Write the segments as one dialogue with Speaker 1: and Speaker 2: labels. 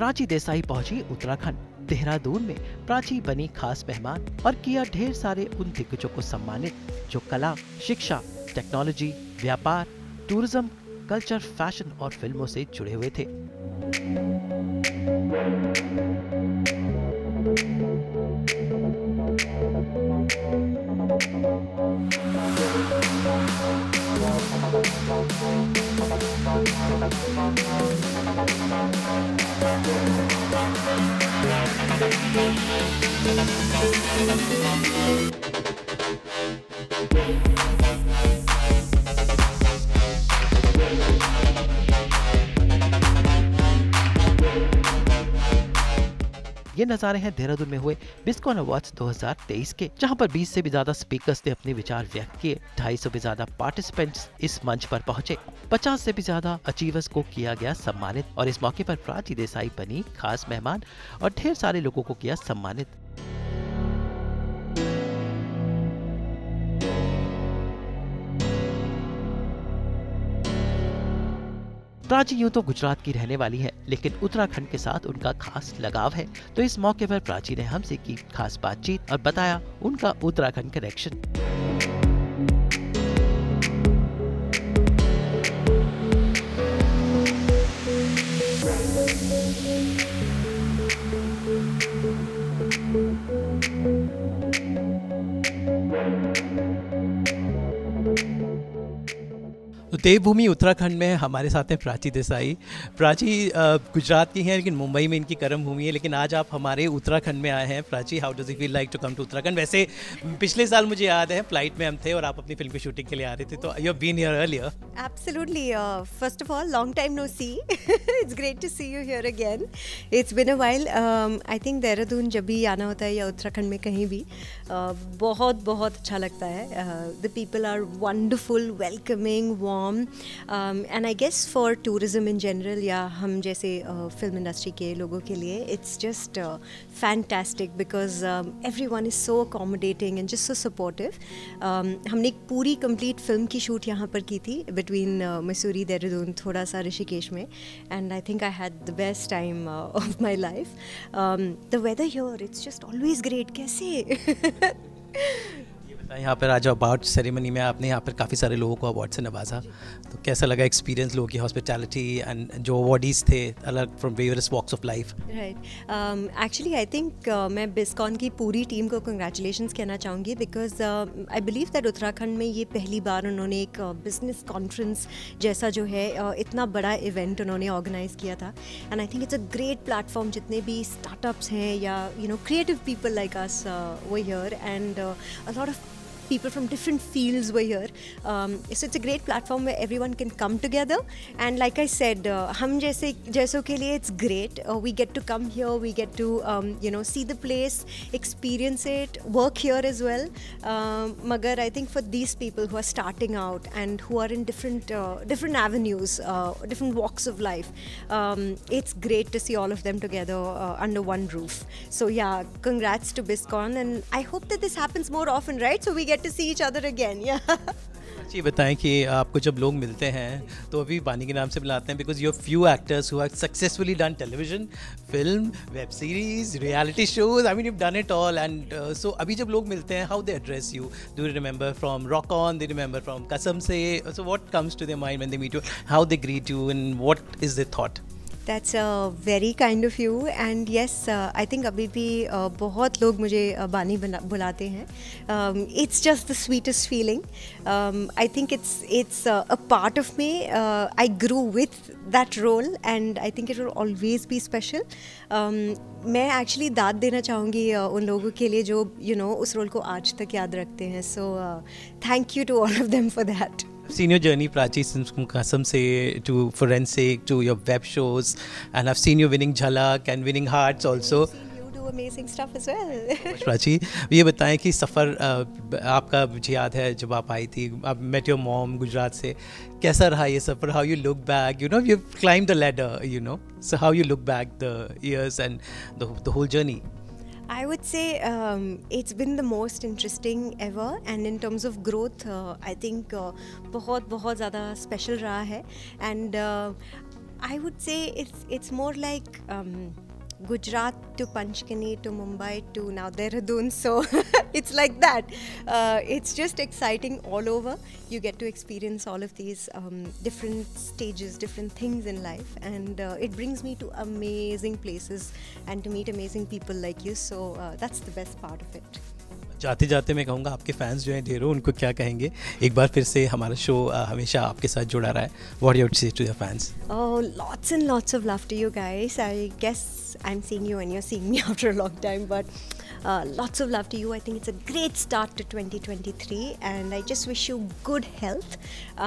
Speaker 1: प्राची देसाई पहुंची उत्तराखंड। देहरादून में प्राची बनी खास मेहमान और किया ढेर सारे उन दिग्गजों को सम्मानित जो कला, शिक्षा, टेक्नोलॉजी, व्यापार, टूरिज्म, कल्चर, फैशन और फिल्मों से जुड़े हुए थे। ये नज़ारे हैं देहरादून में हुए बिस्कॉन अवार्ड्स 2023 के, जहां पर 20 से भी ज्यादा स्पीकर्स ने अपने विचार व्यक्त किए। 250 से ज्यादा पार्टिसिपेंट्स इस मंच पर पहुंचे। 50 से भी ज्यादा अचीवर्स को किया गया सम्मानित और इस मौके पर प्राची देसाई बनी खास मेहमान और ढेर सारे लोगों को किया सम्मानित। प्राची यूं तो गुजरात की रहने वाली है, लेकिन उत्तराखंड के साथ उनका खास लगाव है। तो इस मौके पर प्राची ने हमसे की खास बातचीत और बताया उनका उत्तराखंड कनेक्शन।
Speaker 2: तो देवभूमि उत्तराखंड में हमारे साथ हैं प्राची देसाई। प्राची गुजरात की हैं लेकिन मुंबई में इनकी कर्म भूमि है, लेकिन आज आप हमारे उत्तराखंड में आए हैं। Prachi, how does it feel like to come to Uttarakhand? वैसे पिछले साल मुझे याद है फ्लाइट में हम थे और आप अपनी फिल्म की शूटिंग के लिए आ रहे थे, तो you have been here earlier.
Speaker 3: Absolutely. First of all, long time no see. It's great to see you here again. It's been a while. I think Dehradun जब भी आना होता है या उत्तराखंड में कहीं भी बहुत बहुत अच्छा लगता है. The people are wonderful, welcoming, warm, and I guess for tourism in general या हम जैसे फिल्म इंडस्ट्री के लोगों के लिए it's just fantastic because everyone is so accommodating and just so supportive. हमने एक पूरी complete फिल्म की शूट यहाँ पर की थी between Mussoorie, देहरादून, थोड़ा सा ऋषिकेश में, and I think I had the best time of my life. The weather here, it's just always great. कैसे?
Speaker 2: यहाँ पर आज अवार्ड सेरेमनी में आपने यहाँ पर काफ़ी सारे लोगों को अवार्ड से नवाजा, तो कैसा लगा एक्सपीरियंस, लोगों की हॉस्पिटैलिटी एंड जो अवार्डीज थे अलग from various walks of life?
Speaker 3: Right, actually I think मैं बिस्कॉन की पूरी टीम को कंग्रेचुलेशंस कहना चाहूँगी because I believe that Uttarakhand में ये पहली बार उन्होंने एक बिजनेस कॉन्फ्रेंस जैसा जो है इतना बड़ा इवेंट उन्होंने ऑर्गेनाइज किया था, and I think it's a great platform. जितने भी स्टार्टअप्स हैं या creative people like us were here and a lot of people from different fields were here. So it's a great platform where everyone can come together, and like I said, हम जैसों के लिए it's great. We get to come here, we get to see the place, experience it, work here as well. मगर I think for these people who are starting out and who are in different avenues, different walks of life, it's great to see all of them together under one roof. So yeah, congrats to BISCON, and I hope that this happens more often, right? So we get to see each other again. Yeah.
Speaker 2: जी बताएं कि आपको जब लोग मिलते हैं तो अभी बानी के नाम से बुलाते हैं because you few actors who have successfully done television, film, web series, reality shows. I mean you done it all, and so अभी जब लोग मिलते हैं, how they address you? Do you remember from Rock On, they remember from Kasamh Se? So what comes to their mind when they meet you? How they greet you and what is their thought?
Speaker 3: That's very kind of you, and yes, I think अभी भी बहुत लोग मुझे बानी बुलाते हैं. It's just the sweetest feeling. I think it's a part of me. I grew with that role, and I think it will always be special. मैं actually दाद देना चाहूँगी उन लोगों के लिए जो उस रोल को आज तक याद रखते हैं. So thank you to all of them for that.
Speaker 2: Seen your journey, Prachi, since Kasam Se to Forensic to your web shows, and I've seen you winning Jhalak and winning Hearts also.
Speaker 3: I've seen you do amazing stuff as well.
Speaker 2: Prachi, ये बताएं कि सफ़र आपका मुझे याद है जब आप आई थी, आप met your mom गुजरात से, कैसा रहा ये सफ़र? How you look back, you've climbed the ladder, so how you look back the years and the whole journey?
Speaker 3: I would say it's been the most interesting ever, and in terms of growth, I think बहुत ज़्यादा special रहा है, and I would say it's more like Gujarat to Panchgani to Mumbai to now Dehradun, so it's like that. It's just exciting all over. You get to experience all of these different stages, different things in life, and it brings me to amazing places and to meet amazing people like you, so that's the best part of it.
Speaker 2: जाते जाते मैं कहूँगा आपके fans जो हैं ढेरों, उनको क्या कहेंगे? एक बार फिर से हमारा शो हमेशा आपके साथ जुड़ा रहा है. What do you say to your fans?
Speaker 3: Oh, lots and lots of love to you guys. I guess I'm seeing you and you're seeing me after a long time, but lots of love to you. I think it's a great start to 2023, and I just wish you good health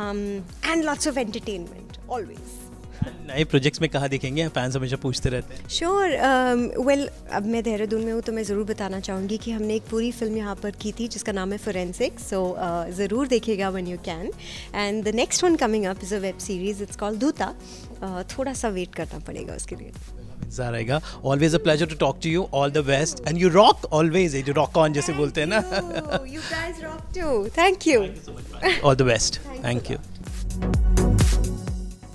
Speaker 3: and lots of entertainment always.
Speaker 2: नए projects में कहाँ देखेंगे? Fans हमेशा पूछते रहते हैं.
Speaker 3: Sure. Well, अब मैं देहरादून में हूँ तो मैं ज़रूर बताना चाहूँगी कि हमने एक पूरी फिल्म यहाँ पर की थी जिसका नाम है फोरेंसिक, सो ज़रूर देखिएगा when you can. And the next one coming up is a web series, it's called दूता. थोड़ा सा वेट करना पड़ेगा उसके लिए.
Speaker 2: इंतजार रहेगा. Always a pleasure to talk to you. All the best and you rock always. ये जो रॉक ऑन जैसे बोलते हैं ना.
Speaker 3: You guys rock too. Thank you.
Speaker 2: All the best. Thank you.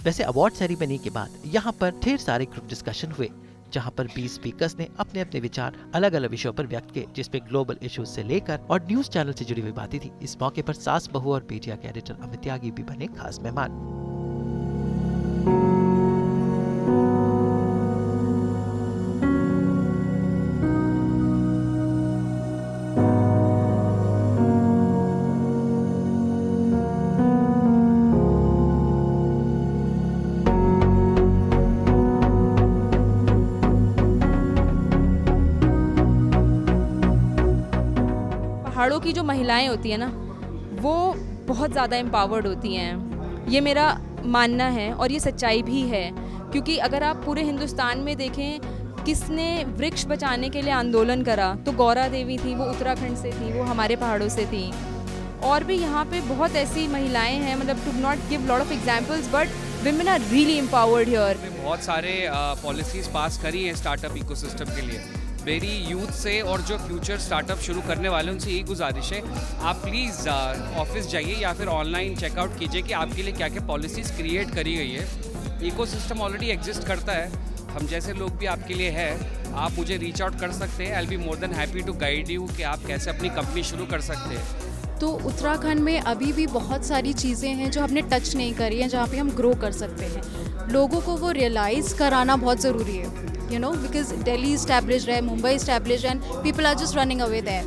Speaker 1: वैसे अवार्ड सेरेमनी के बाद यहाँ पर ढेर सारे ग्रुप डिस्कशन हुए, जहाँ पर 20 स्पीकर्स ने अपने अपने विचार अलग अलग विषयों पर व्यक्त किए, जिसमें ग्लोबल इश्यूज से लेकर और न्यूज चैनल से जुड़ी हुई बातें थी. इस मौके पर सास बहू और पीटीआई के एडिटर अमित त्यागी भी बने खास मेहमान.
Speaker 4: पहाड़ों की जो महिलाएं होती हैं ना, वो बहुत ज़्यादा एम्पावर्ड होती हैं. ये मेरा मानना है और ये सच्चाई भी है, क्योंकि अगर आप पूरे हिंदुस्तान में देखें, किसने वृक्ष बचाने के लिए आंदोलन करा, तो गौरा देवी थी, वो उत्तराखंड से थी, वो हमारे पहाड़ों से थी. और भी यहाँ पे बहुत ऐसी महिलाएं हैं, मतलब to not give lot of examples, but women are really empowered here.
Speaker 5: बहुत सारे पॉलिसीज़ पास करी हैं स्टार्टअप इकोसिस्टम के लिए. मेरी यूथ से और जो फ्यूचर स्टार्टअप शुरू करने वाले उनसे यही गुजारिश है, आप प्लीज़ ऑफिस जाइए या फिर ऑनलाइन चेकआउट कीजिए कि आपके लिए क्या क्या पॉलिसीज़ क्रिएट करी गई है. इकोसिस्टम ऑलरेडी एग्जिस्ट करता है, हम जैसे लोग भी आपके लिए है. आप मुझे रीच आउट कर सकते हैं. I will be more than happy to guide you कि आप कैसे अपनी कंपनी शुरू कर सकते हैं.
Speaker 6: तो उत्तराखंड में अभी भी बहुत सारी चीज़ें हैं जो हमने टच नहीं करी हैं, जहाँ पे हम ग्रो कर सकते हैं. लोगों को वो रियलाइज़ कराना बहुत ज़रूरी है, you know, because Delhi established है, Mumbai established and people are just running away there.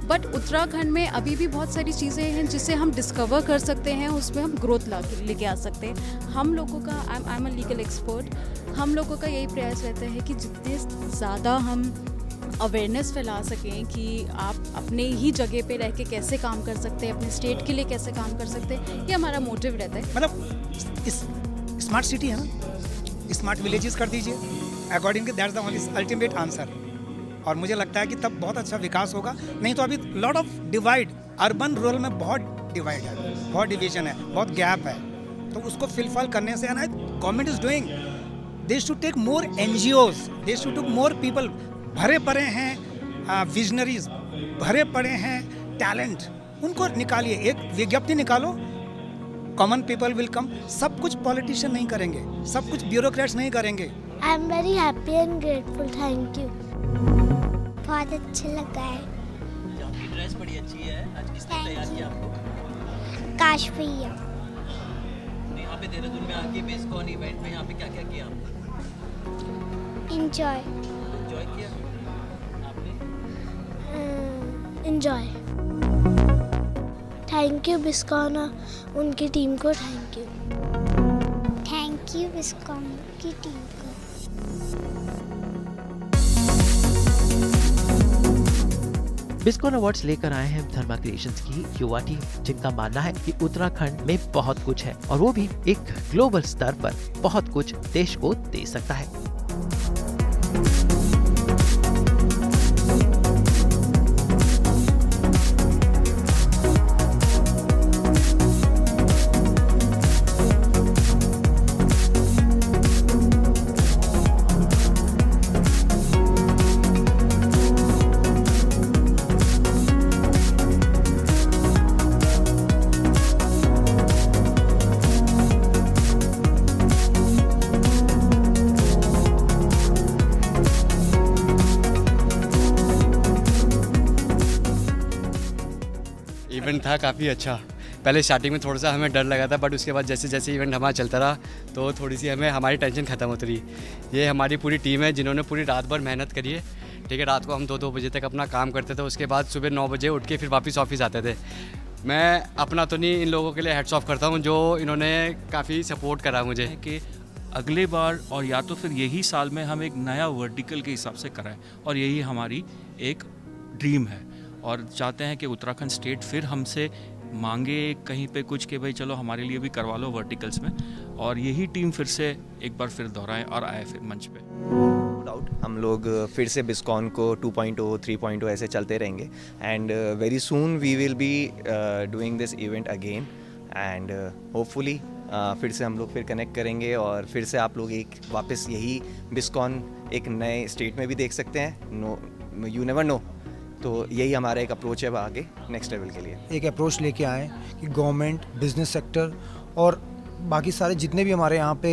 Speaker 6: But Uttarakhand में अभी भी बहुत सारी चीज़ें हैं जिसे हम डिस्कवर कर सकते हैं, उसमें हम ग्रोथ लेके आ सकते हैं. हम लोगों का, I am a legal expert, हम लोगों का यही प्रयास रहता है कि जितने ज़्यादा हम अवेयरनेस फैला सकें कि आप अपने ही जगह पे रह के कैसे काम कर सकते हैं, अपने स्टेट के लिए कैसे काम कर सकते हैं, ये हमारा मोटिव रहता है.
Speaker 7: मतलब स्मार्ट सिटी है ना, स्मार्ट विलेजेस कर दीजिए. According to that's the only ultimate answer. और मुझे लगता है कि तब बहुत अच्छा विकास होगा. नहीं तो अभी lot of divide, urban rural में बहुत डिवाइड है, बहुत डिवीजन है, बहुत गैप है. तो उसको फिलफिल करने से ना government is doing, they should take more NGOs, they should take more people. भरे पड़े हैं विजनरीज, भरे पड़े हैं टैलेंट, उनको निकालिए. एक विज्ञप्ति निकालो, कॉमन पीपल विल कम. सब कुछ पॉलिटिशियन नहीं करेंगे, सब कुछ ब्यूरोक्रेट्स नहीं करेंगे.
Speaker 8: I am very happy and grateful. Thank you. बहुत अच्छा लगा है.
Speaker 2: आपकी ड्रेस बड़ी अच्छी है. आज किसने तैयार किया आपको?
Speaker 8: काश भैया.
Speaker 2: यहाँ पे देहरादून में आके बेस्कॉन इवेंट में यहाँ पे क्या क्या किया आपने?
Speaker 8: एंजॉय
Speaker 2: किया आपने?
Speaker 8: एंजॉय. थैंक यू बिस्कॉन, उनकी टीम को थैंक यू. थैंक यू बिस्कॉन की टीम को.
Speaker 1: बिस्कॉन अवार्ड्स लेकर आए हैं धर्मा क्रिएशंस की युवा टीम, जिनका मानना है कि उत्तराखंड में बहुत कुछ है और वो भी एक ग्लोबल स्तर पर बहुत कुछ देश को दे सकता है.
Speaker 9: था काफ़ी अच्छा। पहले स्टार्टिंग में थोड़ा सा हमें डर लगा था, बट उसके बाद जैसे जैसे इवेंट हमारा चलता रहा तो थोड़ी सी हमारी टेंशन ख़त्म होती रही। ये हमारी पूरी टीम है जिन्होंने पूरी रात भर मेहनत करी है। ठीक है, रात को हम 2-2 बजे तक अपना काम करते थे, उसके बाद सुबह 9 बजे उठ के फिर वापस ऑफिस आते थे। मैं अपना तो नहीं, इन लोगों के लिए हेड्स ऑफ करता हूँ जो इन्होंने काफ़ी सपोर्ट करा मुझे
Speaker 10: कि अगले बार और या तो फिर यही साल में हम एक नया वर्टिकल के हिसाब से कराएं, और यही हमारी एक ड्रीम है। और चाहते हैं कि उत्तराखंड स्टेट फिर हमसे मांगे कहीं पे कुछ कि भाई चलो हमारे लिए भी करवा लो वर्टिकल्स में, और यही टीम फिर से एक बार फिर दोहराए और आए फिर मंच पे।
Speaker 11: डाउट हम लोग फिर से बिस्कॉन को 2.0 3.0 ऐसे चलते रहेंगे, and very soon we will be doing this event again, and hopefully फिर से हम लोग फिर कनेक्ट करेंगे और फिर से आप लोग एक वापस यही बिस्कॉन एक नए स्टेट में भी देख सकते हैं। No, you never know. तो यही हमारा एक अप्रोच है आगे नेक्स्ट लेवल के लिए।
Speaker 12: एक अप्रोच लेके आए कि गवर्नमेंट, बिजनेस सेक्टर और बाकी सारे जितने भी हमारे यहाँ पे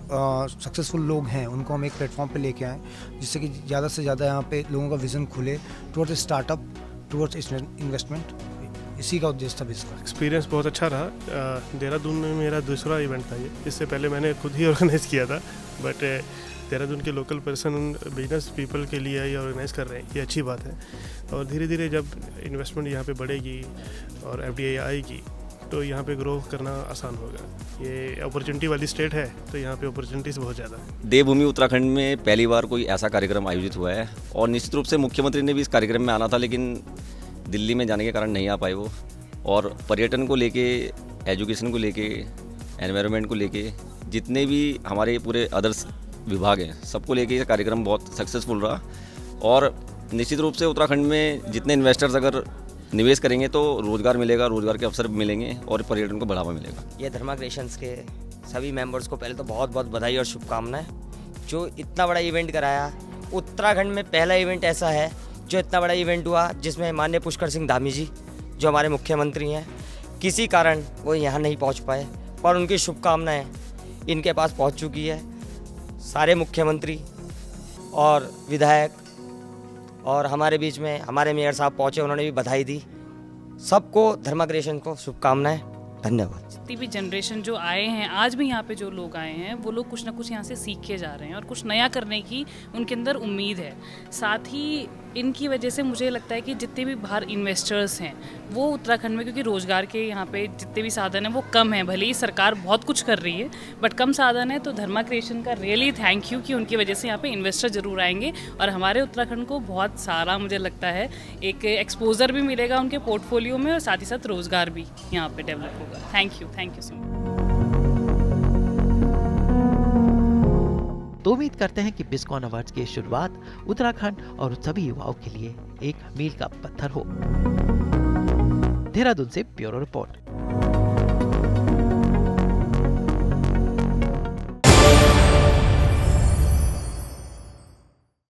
Speaker 12: सक्सेसफुल लोग हैं उनको हम एक प्लेटफॉर्म पे लेके आएँ, जिससे कि ज़्यादा से ज़्यादा यहाँ पे लोगों का विज़न खुले टुवर्ड्स स्टार्टअप, टुवर्ड्स इन्वेस्टमेंट। इसी का उद्देश्य था इसका।
Speaker 13: एक्सपीरियंस बहुत अच्छा रहा। देहरादून में मेरा दूसरा इवेंट था ये, इससे पहले मैंने खुद ही ऑर्गेनाइज़ किया था, बट देहरादून के लोकल पर्सन बिजनेस पीपल के लिए ये ऑर्गेनाइज़ कर रहे हैं, ये अच्छी बात है। और धीरे धीरे जब इन्वेस्टमेंट यहाँ पे बढ़ेगी और FDI आएगी तो यहाँ पे ग्रो करना आसान होगा। ये अपॉर्चुनिटी वाली स्टेट है तो यहाँ पे अपॉर्चुनिटीज़ बहुत ज़्यादा है।
Speaker 14: देवभूमि उत्तराखंड में पहली बार कोई ऐसा कार्यक्रम आयोजित हुआ है, और निश्चित रूप से मुख्यमंत्री ने भी इस कार्यक्रम में आना था, लेकिन दिल्ली में जाने के कारण नहीं आ पाए वो। और पर्यटन को लेके, एजुकेशन को लेके, एनवायरनमेंट को लेके, जितने भी हमारे पूरे अदर्स विभाग हैं सबको लेके ये कार्यक्रम बहुत सक्सेसफुल रहा। और निश्चित रूप से उत्तराखंड में जितने इन्वेस्टर्स अगर निवेश करेंगे तो रोज़गार मिलेगा, रोज़गार के अवसर मिलेंगे और पर्यटन को बढ़ावा मिलेगा।
Speaker 15: ये धर्मा क्रिएशंस के सभी मेंबर्स को पहले तो बहुत बहुत बधाई और शुभकामनाएं, जो इतना बड़ा इवेंट कराया। उत्तराखंड में पहला इवेंट ऐसा है जो इतना बड़ा इवेंट हुआ जिसमें माननीय पुष्कर सिंह धामी जी जो हमारे मुख्यमंत्री हैं, किसी कारण वो यहाँ नहीं पहुँच पाए, पर उनकी शुभकामनाएं इनके पास पहुँच चुकी है। सारे मुख्यमंत्री और विधायक और हमारे बीच में हमारे मेयर साहब पहुँचे, उन्होंने भी बधाई दी। सबको धर्मा क्रिएशन को शुभकामनाएं, धन्यवाद।
Speaker 16: जितनी भी जनरेशन जो आए हैं, आज भी यहाँ पे जो लोग आए हैं, वो लोग कुछ ना कुछ यहाँ से सीख के जा रहे हैं और कुछ नया करने की उनके अंदर उम्मीद है। साथ ही इनकी वजह से मुझे लगता है कि जितने भी बाहर इन्वेस्टर्स हैं वो उत्तराखंड में, क्योंकि रोज़गार के यहाँ पे जितने भी साधन हैं वो कम हैं, भले ही सरकार बहुत कुछ कर रही है बट कम साधन है। तो धर्मा क्रिएशन का रियली थैंक यू कि उनकी वजह से यहाँ पे इन्वेस्टर ज़रूर आएंगे और हमारे उत्तराखंड को बहुत सारा, मुझे लगता है, एक एक्सपोजर भी मिलेगा उनके पोर्टफोलियो में और साथ ही साथ रोज़गार भी यहाँ पर डेवलप होगा। Thank you so much.
Speaker 1: तो उम्मीद करते हैं कि बिस्कॉन अवार्ड्स की शुरुआत उत्तराखंड और सभी युवाओं के लिए एक मील का पत्थर हो। देहरादून से ब्यूरो रिपोर्ट।